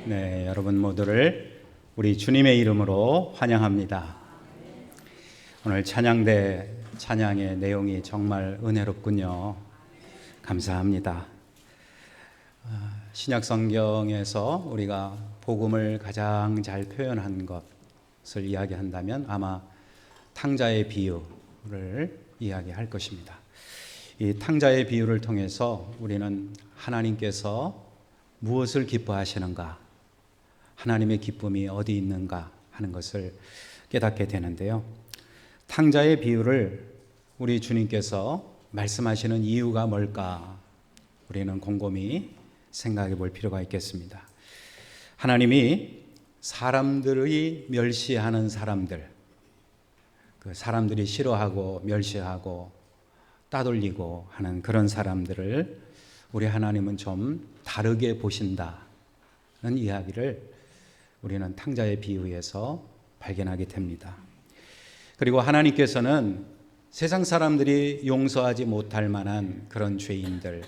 네, 여러분 모두를 우리 주님의 이름으로 환영합니다. 오늘 찬양대 찬양의 내용이 정말 은혜롭군요. 감사합니다. 신약 성경에서 우리가 복음을 가장 잘 표현한 것을 이야기한다면 아마 탕자의 비유를 이야기할 것입니다. 이 탕자의 비유를 통해서 우리는 하나님께서 무엇을 기뻐하시는가, 하나님의 기쁨이 어디 있는가 하는 것을 깨닫게 되는데요. 탕자의 비유를 우리 주님께서 말씀하시는 이유가 뭘까? 우리는 곰곰이 생각해 볼 필요가 있겠습니다. 하나님이 사람들이 멸시하는 사람들, 그 사람들이 싫어하고 멸시하고 따돌리고 하는 그런 사람들을 우리 하나님은 좀 다르게 보신다는 이야기를 우리는 탕자의 비유에서 발견하게 됩니다. 그리고 하나님께서는 세상 사람들이 용서하지 못할 만한 그런 죄인들,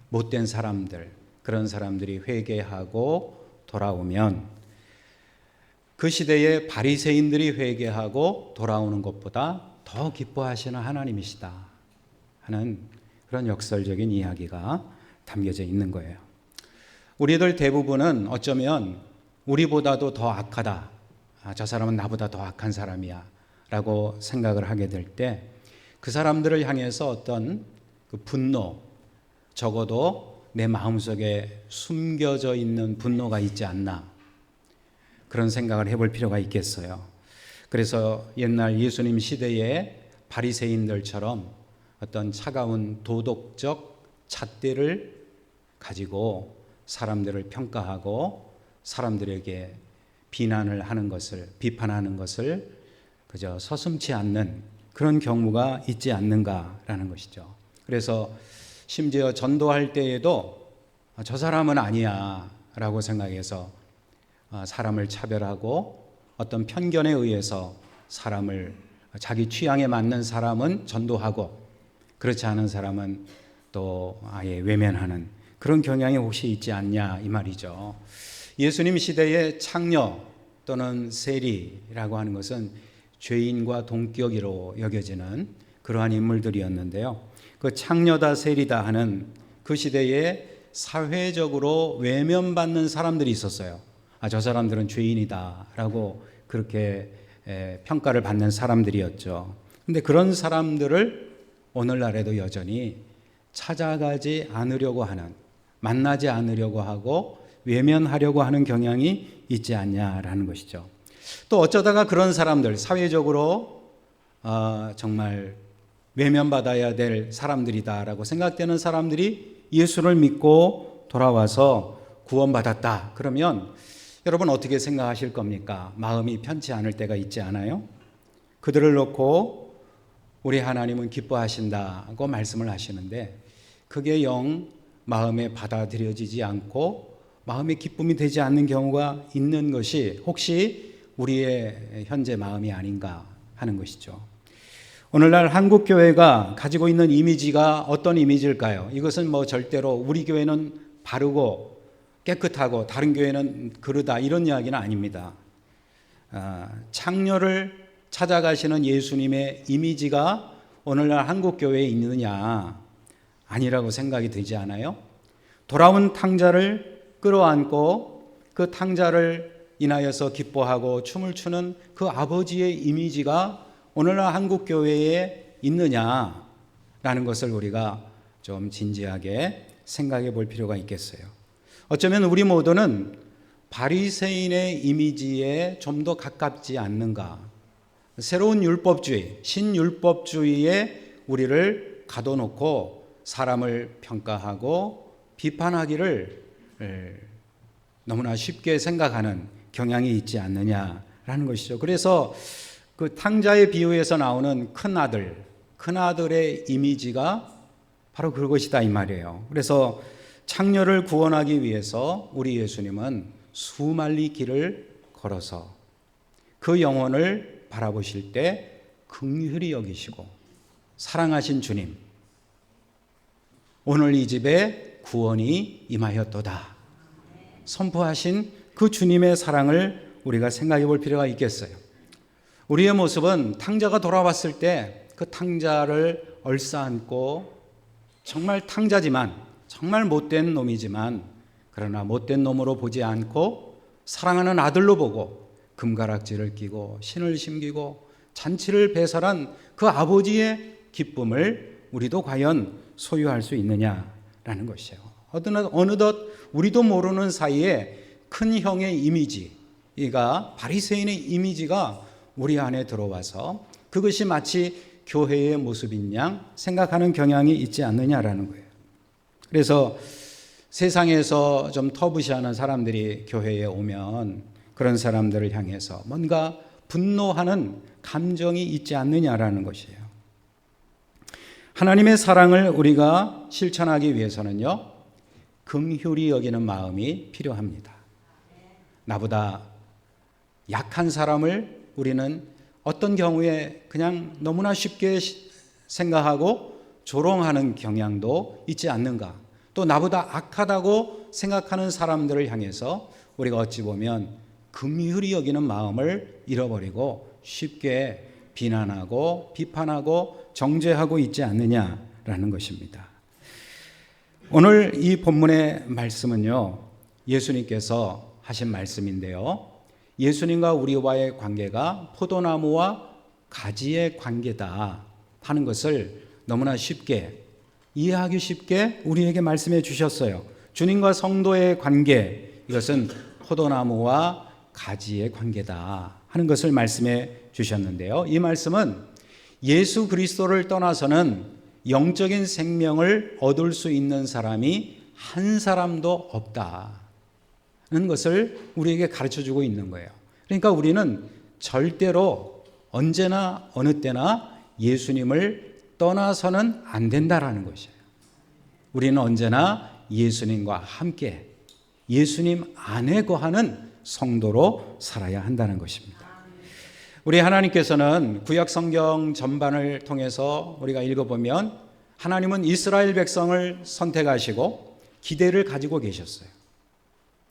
못된 사람들, 그런 사람들이 회개하고 돌아오면 그 시대의 바리새인들이 회개하고 돌아오는 것보다 더 기뻐하시는 하나님이시다 하는 그런 역설적인 이야기가 담겨져 있는 거예요. 우리들 대부분은 어쩌면 우리보다도 더 악하다, 저 사람은 나보다 더 악한 사람이야 라고 생각을 하게 될 때 그 사람들을 향해서 어떤 그 분노, 적어도 내 마음속에 숨겨져 있는 분노가 있지 않나, 그런 생각을 해볼 필요가 있겠어요. 그래서 옛날 예수님 시대의 바리새인들처럼 어떤 차가운 도덕적 잣대를 가지고 사람들을 평가하고 사람들에게 비난을 하는 것을, 비판하는 것을 그저 서슴지 않는 그런 경우가 있지 않는가라는 것이죠. 그래서 심지어 전도할 때에도 저 사람은 아니야 라고 생각해서 사람을 차별하고 어떤 편견에 의해서 사람을, 자기 취향에 맞는 사람은 전도하고 그렇지 않은 사람은 또 아예 외면하는 그런 경향이 혹시 있지 않냐 이 말이죠. 예수님 시대의 창녀 또는 세리라고 하는 것은 죄인과 동격이로 여겨지는 그러한 인물들이었는데요. 그 창녀다 세리다 하는 그 시대에 사회적으로 외면받는 사람들이 있었어요. 저 사람들은 죄인이다 라고 그렇게 평가를 받는 사람들이었죠. 근데 그런 사람들을 오늘날에도 여전히 찾아가지 않으려고 하는, 만나지 않으려고 하고 외면하려고 하는 경향이 있지 않냐라는 것이죠. 또 어쩌다가 그런 사람들, 사회적으로 정말 외면받아야 될 사람들이다라고 생각되는 사람들이 예수를 믿고 돌아와서 구원받았다. 그러면 여러분 어떻게 생각하실 겁니까? 마음이 편치 않을 때가 있지 않아요? 그들을 놓고 우리 하나님은 기뻐하신다고 말씀을 하시는데 그게 영 마음에 받아들여지지 않고 마음의 기쁨이 되지 않는 경우가 있는 것이 혹시 우리의 현재 마음이 아닌가 하는 것이죠. 오늘날 한국 교회가 가지고 있는 이미지가 어떤 이미지일까요? 이것은 절대로 우리 교회는 바르고 깨끗하고 다른 교회는 그러다 이런 이야기는 아닙니다. 창녀를 찾아가시는 예수님의 이미지가 오늘날 한국 교회에 있느냐? 아니라고 생각이 되지 않아요? 돌아온 탕자를 끌어안고 그 탕자를 인하여서 기뻐하고 춤을 추는 그 아버지의 이미지가 오늘날 한국 교회에 있느냐라는 것을 우리가 좀 진지하게 생각해 볼 필요가 있겠어요. 어쩌면 우리 모두는 바리새인의 이미지에 좀 더 가깝지 않는가. 새로운 율법주의, 신율법주의에 우리를 가둬놓고 사람을 평가하고 비판하기를 너무나 쉽게 생각하는 경향이 있지 않느냐라는 것이죠. 그래서 그 탕자의 비유에서 나오는 큰아들의 이미지가 바로 그것이다 이 말이에요. 그래서 창녀를 구원하기 위해서 우리 예수님은 수말리 길을 걸어서 그 영혼을 바라보실 때 긍휼히 여기시고 사랑하신 주님, 오늘 이 집에 구원이 임하였도다 선포하신 그 주님의 사랑을 우리가 생각해 볼 필요가 있겠어요. 우리의 모습은 탕자가 돌아왔을 때 그 탕자를 얼싸안고 정말 탕자지만, 정말 못된 놈이지만, 그러나 못된 놈으로 보지 않고 사랑하는 아들로 보고 금가락지를 끼고 신을 심기고 잔치를 배설한 그 아버지의 기쁨을 우리도 과연 소유할 수 있느냐라는 것이에요. 어느덧 우리도 모르는 사이에 큰 형의 이미지가, 바리새인의 이미지가 우리 안에 들어와서 그것이 마치 교회의 모습인 양 생각하는 경향이 있지 않느냐라는 거예요. 그래서 세상에서 좀 터부시하는 사람들이 교회에 오면 그런 사람들을 향해서 뭔가 분노하는 감정이 있지 않느냐라는 것이에요. 하나님의 사랑을 우리가 실천하기 위해서는요, 긍휼히 여기는 마음이 필요합니다. 나보다 약한 사람을 우리는 어떤 경우에 그냥 너무나 쉽게 생각하고 조롱하는 경향도 있지 않는가? 또 나보다 악하다고 생각하는 사람들을 향해서 우리가 어찌 보면 긍휼히 여기는 마음을 잃어버리고 쉽게 비난하고 비판하고 정죄하고 있지 않느냐라는 것입니다. 오늘 이 본문의 말씀은요, 예수님께서 하신 말씀인데요, 예수님과 우리와의 관계가 포도나무와 가지의 관계다 하는 것을 너무나 쉽게, 이해하기 쉽게 우리에게 말씀해 주셨어요. 주님과 성도의 관계, 이것은 포도나무와 가지의 관계다 하는 것을 말씀해 주셨는데요, 이 말씀은 예수 그리스도를 떠나서는 영적인 생명을 얻을 수 있는 사람이 한 사람도 없다 는 것을 우리에게 가르쳐주고 있는 거예요. 그러니까 우리는 절대로 언제나 어느 때나 예수님을 떠나서는 안 된다라는 것이에요. 우리는 언제나 예수님과 함께 예수님 안에 거하는 성도로 살아야 한다는 것입니다. 우리 하나님께서는 구약 성경 전반을 통해서 우리가 읽어보면 하나님은 이스라엘 백성을 선택하시고 기대를 가지고 계셨어요.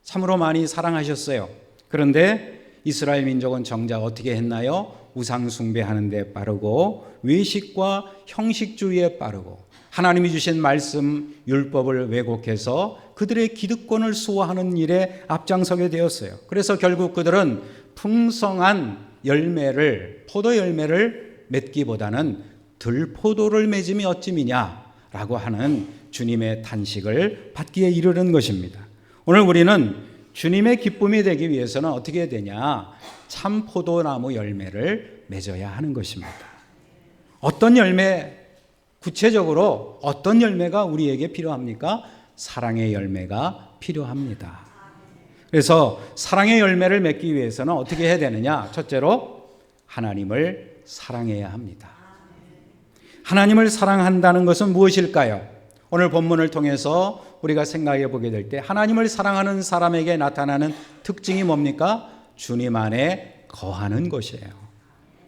참으로 많이 사랑하셨어요. 그런데 이스라엘 민족은 정작 어떻게 했나요? 우상 숭배하는 데 빠르고 외식과 형식주의에 빠르고 하나님이 주신 말씀 율법을 왜곡해서 그들의 기득권을 수호하는 일에 앞장서게 되었어요. 그래서 결국 그들은 풍성한 열매를, 포도 열매를 맺기보다는 들포도를 맺음이 어찌미냐라고 하는 주님의 탄식을 받기에 이르는 것입니다. 오늘 우리는 주님의 기쁨이 되기 위해서는 어떻게 해야 되냐? 참 포도나무 열매를 맺어야 하는 것입니다. 어떤 열매, 구체적으로 어떤 열매가 우리에게 필요합니까? 사랑의 열매가 필요합니다. 그래서 사랑의 열매를 맺기 위해서는 어떻게 해야 되느냐? 첫째로 하나님을 사랑해야 합니다. 하나님을 사랑한다는 것은 무엇일까요? 오늘 본문을 통해서 우리가 생각해 보게 될 때 하나님을 사랑하는 사람에게 나타나는 특징이 뭡니까? 주님 안에 거하는 것이에요.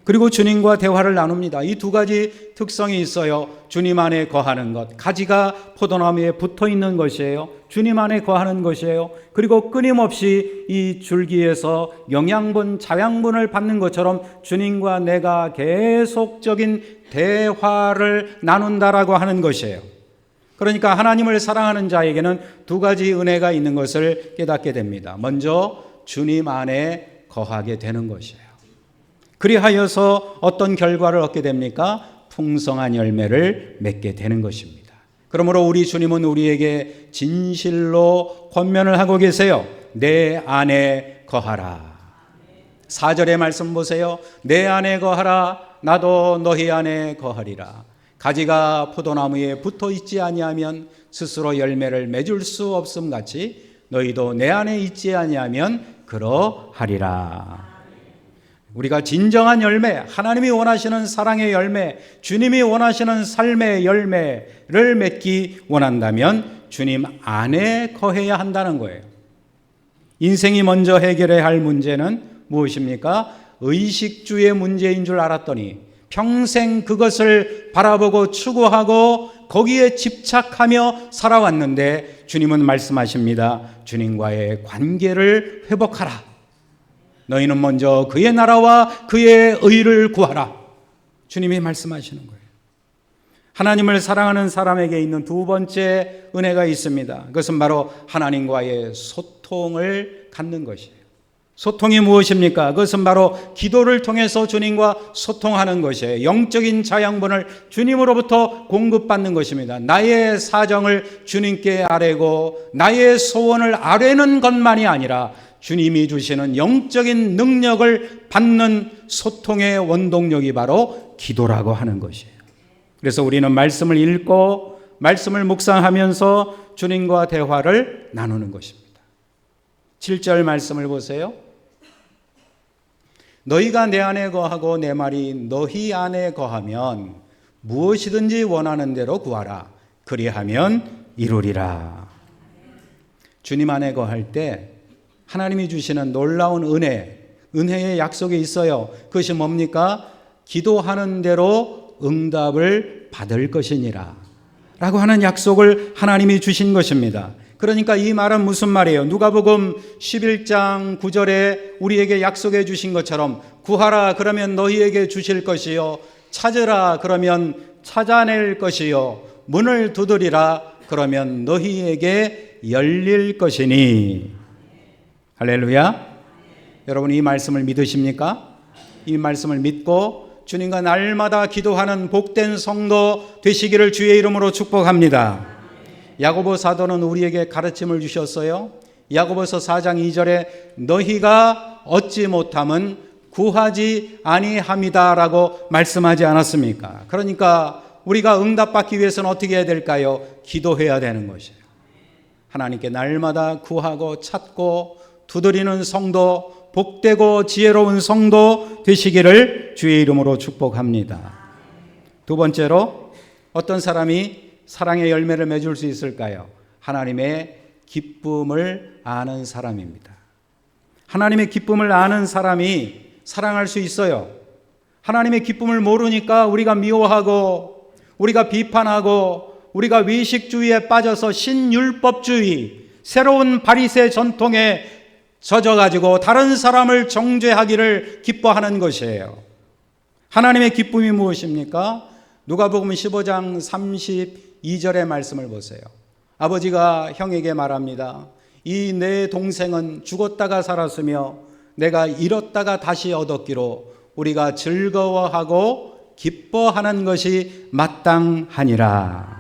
그리고 주님과 대화를 나눕니다. 이 두 가지 특성이 있어요. 주님 안에 거하는 것, 가지가 포도나무에 붙어 있는 것이에요. 주님 안에 거하는 것이에요. 그리고 끊임없이 이 줄기에서 영양분, 자양분을 받는 것처럼 주님과 내가 계속적인 대화를 나눈다라고 하는 것이에요. 그러니까 하나님을 사랑하는 자에게는 두 가지 은혜가 있는 것을 깨닫게 됩니다. 먼저 주님 안에 거하게 되는 것이에요. 그리하여서 어떤 결과를 얻게 됩니까? 풍성한 열매를 맺게 되는 것입니다. 그러므로 우리 주님은 우리에게 진실로 권면을 하고 계세요. 내 안에 거하라. 4절의 말씀 보세요. 내 안에 거하라. 나도 너희 안에 거하리라. 가지가 포도나무에 붙어 있지 아니하면 스스로 열매를 맺을 수 없음 같이 너희도 내 안에 있지 아니하면 그러하리라. 우리가 진정한 열매, 하나님이 원하시는 사랑의 열매, 주님이 원하시는 삶의 열매를 맺기 원한다면 주님 안에 거해야 한다는 거예요. 인생이 먼저 해결해야 할 문제는 무엇입니까? 의식주의 문제인 줄 알았더니 평생 그것을 바라보고 추구하고 거기에 집착하며 살아왔는데 주님은 말씀하십니다. 주님과의 관계를 회복하라. 너희는 먼저 그의 나라와 그의 의를 구하라. 주님이 말씀하시는 거예요. 하나님을 사랑하는 사람에게 있는 두 번째 은혜가 있습니다. 그것은 바로 하나님과의 소통을 갖는 것이에요. 소통이 무엇입니까? 그것은 바로 기도를 통해서 주님과 소통하는 것이에요. 영적인 자양분을 주님으로부터 공급받는 것입니다. 나의 사정을 주님께 아뢰고 나의 소원을 아뢰는 것만이 아니라 주님이 주시는 영적인 능력을 받는 소통의 원동력이 바로 기도라고 하는 것이에요. 그래서 우리는 말씀을 읽고 말씀을 묵상하면서 주님과 대화를 나누는 것입니다. 7절 말씀을 보세요. 너희가 내 안에 거하고 내 말이 너희 안에 거하면 무엇이든지 원하는 대로 구하라. 그리하면 이루리라. 주님 안에 거할 때 하나님이 주시는 놀라운 은혜의 약속이 있어요. 그것이 뭡니까? 기도하는 대로 응답을 받을 것이니라 라고 하는 약속을 하나님이 주신 것입니다. 그러니까 이 말은 무슨 말이에요? 누가복음 11장 9절에 우리에게 약속해 주신 것처럼 구하라 그러면 너희에게 주실 것이요, 찾으라 그러면 찾아낼 것이요, 문을 두드리라 그러면 너희에게 열릴 것이니. 할렐루야. 여러분 이 말씀을 믿으십니까? 이 말씀을 믿고 주님과 날마다 기도하는 복된 성도 되시기를 주의 이름으로 축복합니다. 야고보 사도는 우리에게 가르침을 주셨어요. 야고보서 4장 2절에 너희가 얻지 못함은 구하지 아니함이다라고 말씀하지 않았습니까? 그러니까 우리가 응답받기 위해서는 어떻게 해야 될까요? 기도해야 되는 것이에요. 하나님께 날마다 구하고 찾고 두드리는 성도, 복되고 지혜로운 성도 되시기를 주의 이름으로 축복합니다. 두 번째로 어떤 사람이 사랑의 열매를 맺을 수 있을까요? 하나님의 기쁨을 아는 사람입니다. 하나님의 기쁨을 아는 사람이 사랑할 수 있어요. 하나님의 기쁨을 모르니까 우리가 미워하고 우리가 비판하고 우리가 외식주의에 빠져서 신율법주의, 새로운 바리새 전통에 젖어가지고 다른 사람을 정죄하기를 기뻐하는 것이에요. 하나님의 기쁨이 무엇입니까? 누가복음 15장 32절의 말씀을 보세요. 아버지가 형에게 말합니다. 이 내 동생은 죽었다가 살았으며 내가 잃었다가 다시 얻었기로 우리가 즐거워하고 기뻐하는 것이 마땅하니라.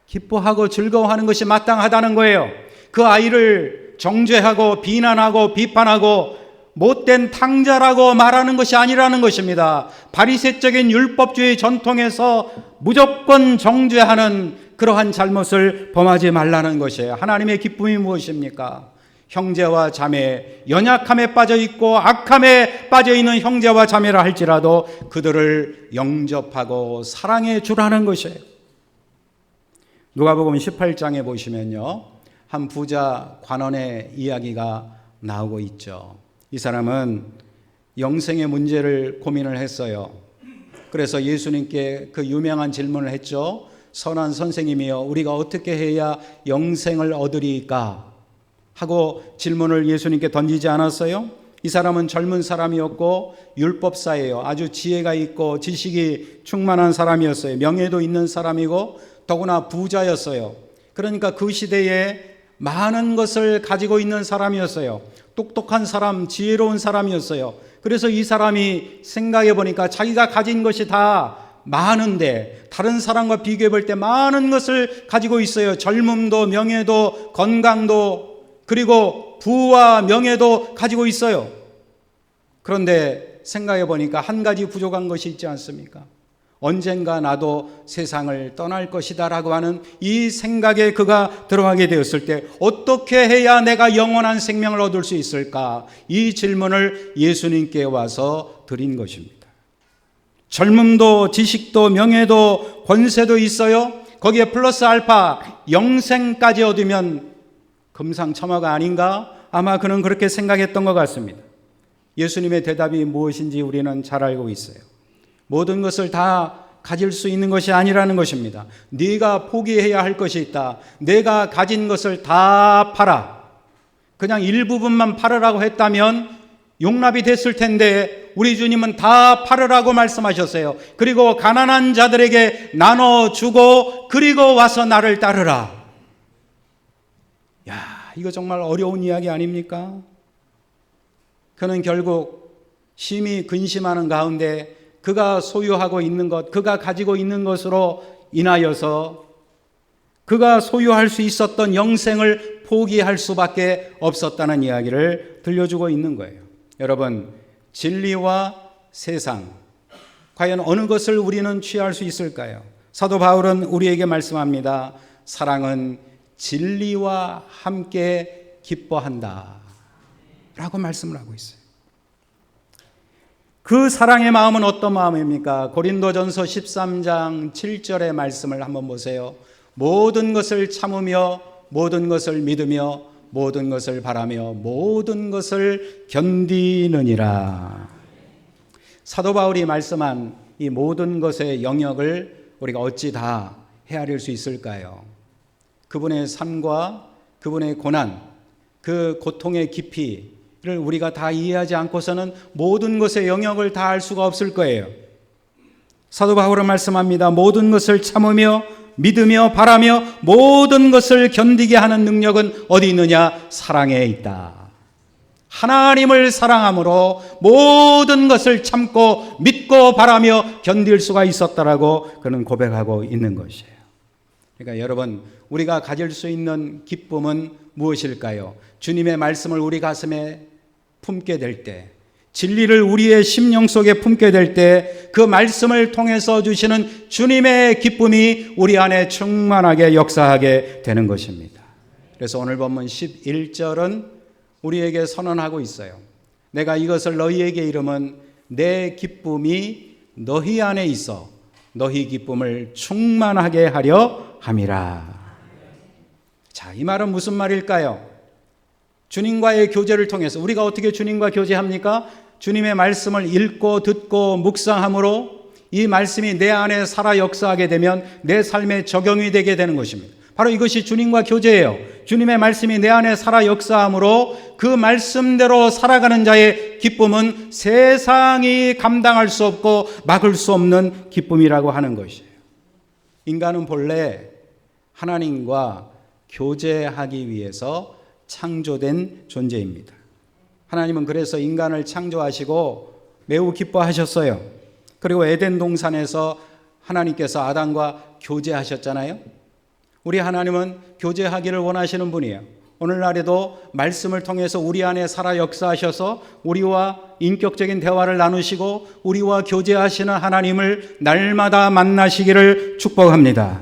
기뻐하고 즐거워하는 것이 마땅하다는 거예요. 그 아이를 정죄하고 비난하고 비판하고 못된 탕자라고 말하는 것이 아니라는 것입니다. 바리새적인 율법주의 전통에서 무조건 정죄하는 그러한 잘못을 범하지 말라는 것이에요. 하나님의 기쁨이 무엇입니까? 형제와 자매, 연약함에 빠져있고 악함에 빠져있는 형제와 자매라 할지라도 그들을 영접하고 사랑해 주라는 것이에요. 누가복음 18장에 보시면요, 한 부자 관원의 이야기가 나오고 있죠. 이 사람은 영생의 문제를 고민을 했어요. 그래서 예수님께 그 유명한 질문을 했죠. 선한 선생님이여, 우리가 어떻게 해야 영생을 얻으리까? 하고 질문을 예수님께 던지지 않았어요? 이 사람은 젊은 사람이었고 율법사예요. 아주 지혜가 있고 지식이 충만한 사람이었어요. 명예도 있는 사람이고 더구나 부자였어요. 그러니까 그 시대에 많은 것을 가지고 있는 사람이었어요. 똑똑한 사람, 지혜로운 사람이었어요. 그래서 이 사람이 생각해 보니까 자기가 가진 것이 다 많은데 다른 사람과 비교해 볼 때 많은 것을 가지고 있어요. 젊음도, 명예도, 건강도, 그리고 부와 명예도 가지고 있어요. 그런데 생각해 보니까 한 가지 부족한 것이 있지 않습니까? 언젠가 나도 세상을 떠날 것이다 라고 하는 이 생각에 그가 들어가게 되었을 때 어떻게 해야 내가 영원한 생명을 얻을 수 있을까? 이 질문을 예수님께 와서 드린 것입니다. 젊음도 지식도 명예도 권세도 있어요. 거기에 플러스 알파 영생까지 얻으면 금상첨화가 아닌가? 아마 그는 그렇게 생각했던 것 같습니다. 예수님의 대답이 무엇인지 우리는 잘 알고 있어요. 모든 것을 다 가질 수 있는 것이 아니라는 것입니다. 네가 포기해야 할 것이 있다. 내가 가진 것을 다 팔아. 그냥 일부분만 팔으라고 했다면 용납이 됐을 텐데 우리 주님은 다 팔으라고 말씀하셨어요. 그리고 가난한 자들에게 나눠주고 그리고 와서 나를 따르라. 야, 이거 정말 어려운 이야기 아닙니까? 그는 결국 심히 근심하는 가운데 그가 소유하고 있는 것, 그가 가지고 있는 것으로 인하여서 그가 소유할 수 있었던 영생을 포기할 수밖에 없었다는 이야기를 들려주고 있는 거예요. 여러분, 진리와 세상, 과연 어느 것을 우리는 취할 수 있을까요? 사도 바울은 우리에게 말씀합니다. 사랑은 진리와 함께 기뻐한다 라고 말씀을 하고 있어요. 그 사랑의 마음은 어떤 마음입니까? 고린도전서 13장 7절의 말씀을 한번 보세요. 모든 것을 참으며 모든 것을 믿으며 모든 것을 바라며 모든 것을 견디느니라. 사도 바울이 말씀한 이 모든 것의 영역을 우리가 어찌 다 헤아릴 수 있을까요? 그분의 삶과 그분의 고난, 그 고통의 깊이를 우리가 다 이해하지 않고서는 모든 것의 영역을 다 알 수가 없을 거예요. 사도 바울은 말씀합니다. 모든 것을 참으며 믿으며 바라며 모든 것을 견디게 하는 능력은 어디 있느냐? 사랑에 있다. 하나님을 사랑함으로 모든 것을 참고 믿고 바라며 견딜 수가 있었다라고 그는 고백하고 있는 것이에요. 그러니까 여러분, 우리가 가질 수 있는 기쁨은 무엇일까요? 주님의 말씀을 우리 가슴에 품게 될 때, 진리를 우리의 심령 속에 품게 될 때 그 말씀을 통해서 주시는 주님의 기쁨이 우리 안에 충만하게 역사하게 되는 것입니다. 그래서 오늘 본문 11절은 우리에게 선언하고 있어요. 내가 이것을 너희에게 이름은 내 기쁨이 너희 안에 있어 너희 기쁨을 충만하게 하려 함이라. 자, 이 말은 무슨 말일까요? 주님과의 교제를 통해서 우리가 어떻게 주님과 교제합니까? 주님의 말씀을 읽고 듣고 묵상함으로 이 말씀이 내 안에 살아 역사하게 되면 내 삶에 적용이 되게 되는 것입니다. 바로 이것이 주님과 교제예요. 주님의 말씀이 내 안에 살아 역사함으로 그 말씀대로 살아가는 자의 기쁨은 세상이 감당할 수 없고 막을 수 없는 기쁨이라고 하는 것이에요. 인간은 본래 하나님과 교제하기 위해서 창조된 존재입니다. 하나님은 그래서 인간을 창조하시고 매우 기뻐하셨어요. 그리고 에덴 동산에서 하나님께서 아담과 교제하셨잖아요. 우리 하나님은 교제하기를 원하시는 분이에요. 오늘날에도 말씀을 통해서 우리 안에 살아 역사하셔서 우리와 인격적인 대화를 나누시고 우리와 교제하시는 하나님을 날마다 만나시기를 축복합니다.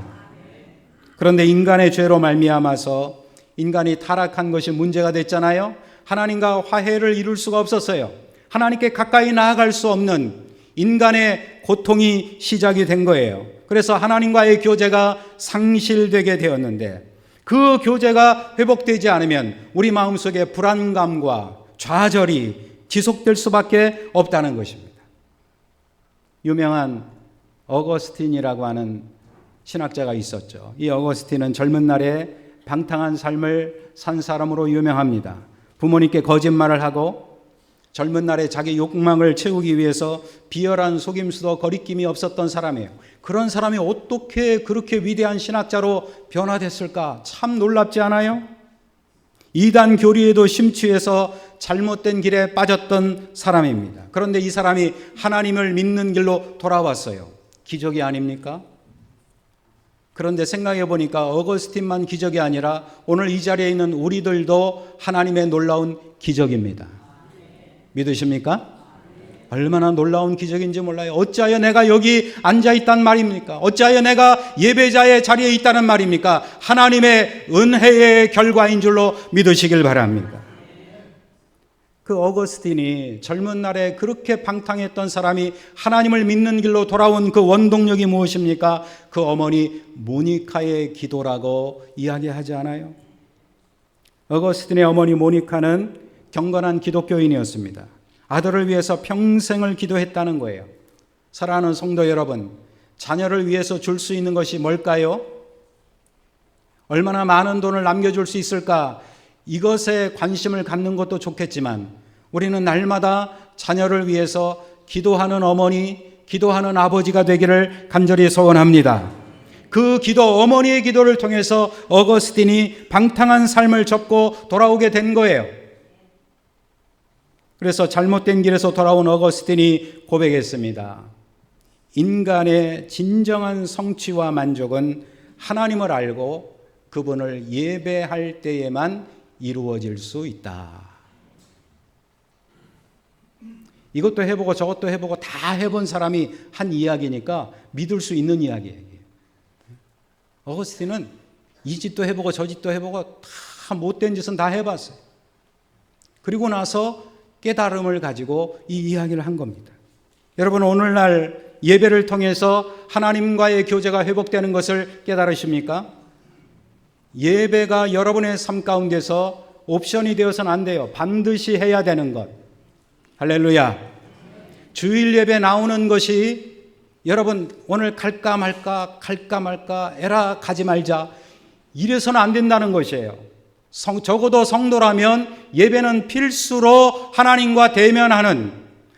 그런데 인간의 죄로 말미암아서 인간이 타락한 것이 문제가 됐잖아요. 하나님과 화해를 이룰 수가 없었어요. 하나님께 가까이 나아갈 수 없는 인간의 고통이 시작이 된 거예요. 그래서 하나님과의 교제가 상실되게 되었는데 그 교제가 회복되지 않으면 우리 마음속에 불안감과 좌절이 지속될 수밖에 없다는 것입니다. 유명한 어거스틴이라고 하는 신학자가 있었죠. 이 어거스틴은 젊은 날에 방탕한 삶을 산 사람으로 유명합니다. 부모님께 거짓말을 하고 젊은 날에 자기 욕망을 채우기 위해서 비열한 속임수도 거리낌이 없었던 사람이에요. 그런 사람이 어떻게 그렇게 위대한 신학자로 변화됐을까? 참 놀랍지 않아요? 이단 교리에도 심취해서 잘못된 길에 빠졌던 사람입니다. 그런데 이 사람이 하나님을 믿는 길로 돌아왔어요. 기적이 아닙니까? 그런데 생각해 보니까 어거스틴만 기적이 아니라 오늘 이 자리에 있는 우리들도 하나님의 놀라운 기적입니다. 믿으십니까? 얼마나 놀라운 기적인지 몰라요. 어찌하여 내가 여기 앉아있단 말입니까? 어찌하여 내가 예배자의 자리에 있다는 말입니까? 하나님의 은혜의 결과인 줄로 믿으시길 바랍니다. 그 어거스틴이 젊은 날에 그렇게 방탕했던 사람이 하나님을 믿는 길로 돌아온 그 원동력이 무엇입니까? 그 어머니 모니카의 기도라고 이야기하지 않아요? 어거스틴의 어머니 모니카는 경건한 기독교인이었습니다. 아들을 위해서 평생을 기도했다는 거예요. 사랑하는 성도 여러분, 자녀를 위해서 줄 수 있는 것이 뭘까요? 얼마나 많은 돈을 남겨줄 수 있을까? 이것에 관심을 갖는 것도 좋겠지만 우리는 날마다 자녀를 위해서 기도하는 어머니, 기도하는 아버지가 되기를 간절히 소원합니다. 그 기도, 어머니의 기도를 통해서 어거스틴이 방탕한 삶을 접고 돌아오게 된 거예요. 그래서 잘못된 길에서 돌아온 어거스틴이 고백했습니다. 인간의 진정한 성취와 만족은 하나님을 알고 그분을 예배할 때에만 이루어질 수 있다. 이것도 해보고 저것도 해보고 다 해본 사람이 한 이야기니까 믿을 수 있는 이야기예요. 어거스틴은 이 짓도 해보고 저 짓도 해보고 다 못된 짓은 다 해봤어요. 그리고 나서 깨달음을 가지고 이 이야기를 한 겁니다. 여러분, 오늘날 예배를 통해서 하나님과의 교제가 회복되는 것을 깨달으십니까? 예배가 여러분의 삶 가운데서 옵션이 되어서는 안 돼요. 반드시 해야 되는 것. 할렐루야. 주일 예배 나오는 것이 여러분 오늘 갈까 말까 에라 가지 말자 이래서는 안 된다는 것이에요. 적어도 성도라면 예배는 필수로 하나님과 대면하는,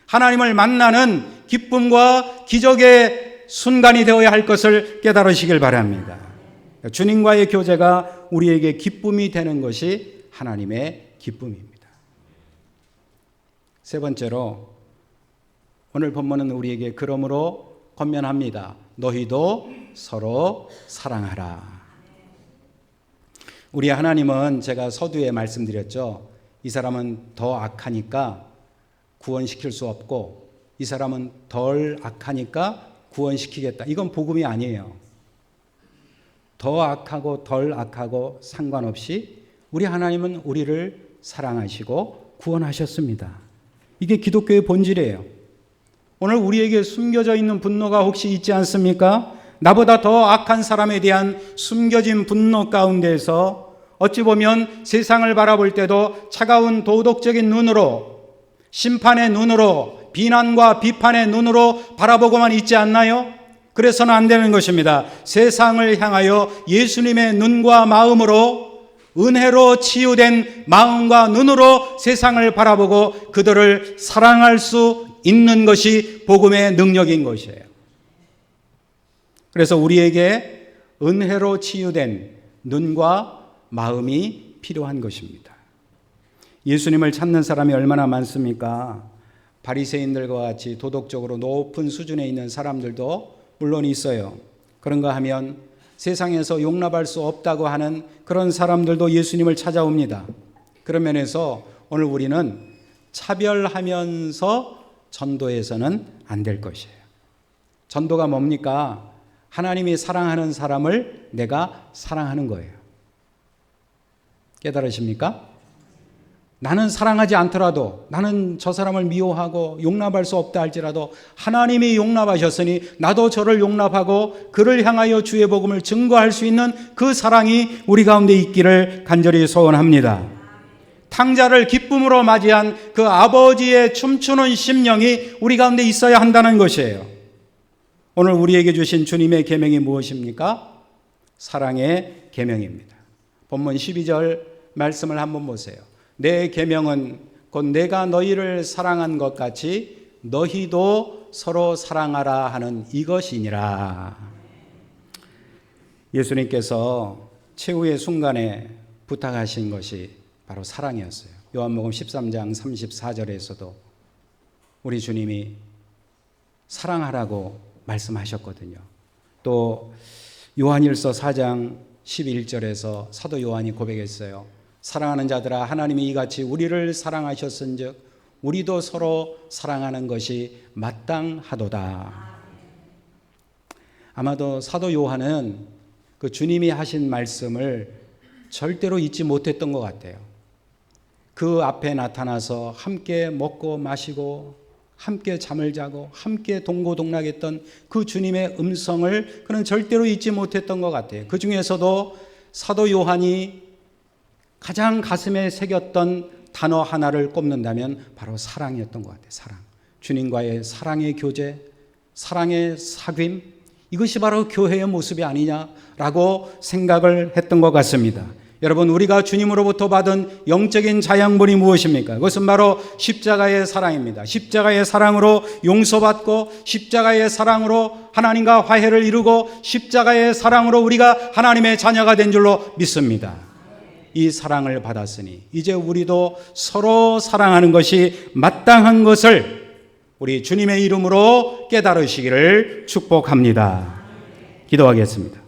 하나님을 만나는 기쁨과 기적의 순간이 되어야 할 것을 깨달으시길 바랍니다. 주님과의 교제가 우리에게 기쁨이 되는 것이 하나님의 기쁨입니다. 세 번째로 오늘 본문은 우리에게 그러므로 권면합니다. 너희도 서로 사랑하라. 우리 하나님은 제가 서두에 말씀드렸죠. 이 사람은 더 악하니까 구원시킬 수 없고 이 사람은 덜 악하니까 구원시키겠다. 이건 복음이 아니에요. 더 악하고 덜 악하고 상관없이 우리 하나님은 우리를 사랑하시고 구원하셨습니다. 이게 기독교의 본질이에요. 오늘 우리에게 숨겨져 있는 분노가 혹시 있지 않습니까? 나보다 더 악한 사람에 대한 숨겨진 분노 가운데서 어찌 보면 세상을 바라볼 때도 차가운 도덕적인 눈으로, 심판의 눈으로, 비난과 비판의 눈으로 바라보고만 있지 않나요? 그래서는 안 되는 것입니다. 세상을 향하여 예수님의 눈과 마음으로, 은혜로 치유된 마음과 눈으로 세상을 바라보고 그들을 사랑할 수 있는 것이 복음의 능력인 것이에요. 그래서 우리에게 은혜로 치유된 눈과 마음이 필요한 것입니다. 예수님을 찾는 사람이 얼마나 많습니까? 바리새인들과 같이 도덕적으로 높은 수준에 있는 사람들도 물론 있어요. 그런가 하면 세상에서 용납할 수 없다고 하는 그런 사람들도 예수님을 찾아옵니다. 그런 면에서 오늘 우리는 차별하면서 전도해서는 안 될 것이에요. 전도가 뭡니까? 하나님이 사랑하는 사람을 내가 사랑하는 거예요. 깨달으십니까? 나는 사랑하지 않더라도, 나는 저 사람을 미워하고 용납할 수 없다 할지라도 하나님이 용납하셨으니 나도 저를 용납하고 그를 향하여 주의 복음을 증거할 수 있는 그 사랑이 우리 가운데 있기를 간절히 소원합니다. 탕자를 기쁨으로 맞이한 그 아버지의 춤추는 심령이 우리 가운데 있어야 한다는 것이에요. 오늘 우리에게 주신 주님의 계명이 무엇입니까? 사랑의 계명입니다. 본문 12절 말씀을 한번 보세요. 내 계명은 곧 내가 너희를 사랑한 것 같이 너희도 서로 사랑하라 하는 이것이니라. 예수님께서 최후의 순간에 부탁하신 것이 바로 사랑이었어요. 요한복음 13장 34절에서도 우리 주님이 사랑하라고 말씀하셨거든요. 또 요한일서 4장 11절에서 사도 요한이 고백했어요. 사랑하는 자들아 하나님이 이같이 우리를 사랑하셨은즉 우리도 서로 사랑하는 것이 마땅하도다. 아마도 사도 요한은 그 주님이 하신 말씀을 절대로 잊지 못했던 것 같아요. 그 앞에 나타나서 함께 먹고 마시고 함께 잠을 자고 함께 동고동락했던 그 주님의 음성을 그는 절대로 잊지 못했던 것 같아요. 그 중에서도 사도 요한이 가장 가슴에 새겼던 단어 하나를 꼽는다면 바로 사랑이었던 것 같아요. 사랑. 주님과의 사랑의 교제, 사랑의 사귐, 이것이 바로 교회의 모습이 아니냐라고 생각을 했던 것 같습니다. 여러분, 우리가 주님으로부터 받은 영적인 자양분이 무엇입니까? 그것은 바로 십자가의 사랑입니다. 십자가의 사랑으로 용서받고, 십자가의 사랑으로 하나님과 화해를 이루고, 십자가의 사랑으로 우리가 하나님의 자녀가 된 줄로 믿습니다. 이 사랑을 받았으니 이제 우리도 서로 사랑하는 것이 마땅한 것을 우리 주님의 이름으로 깨달으시기를 축복합니다. 기도하겠습니다.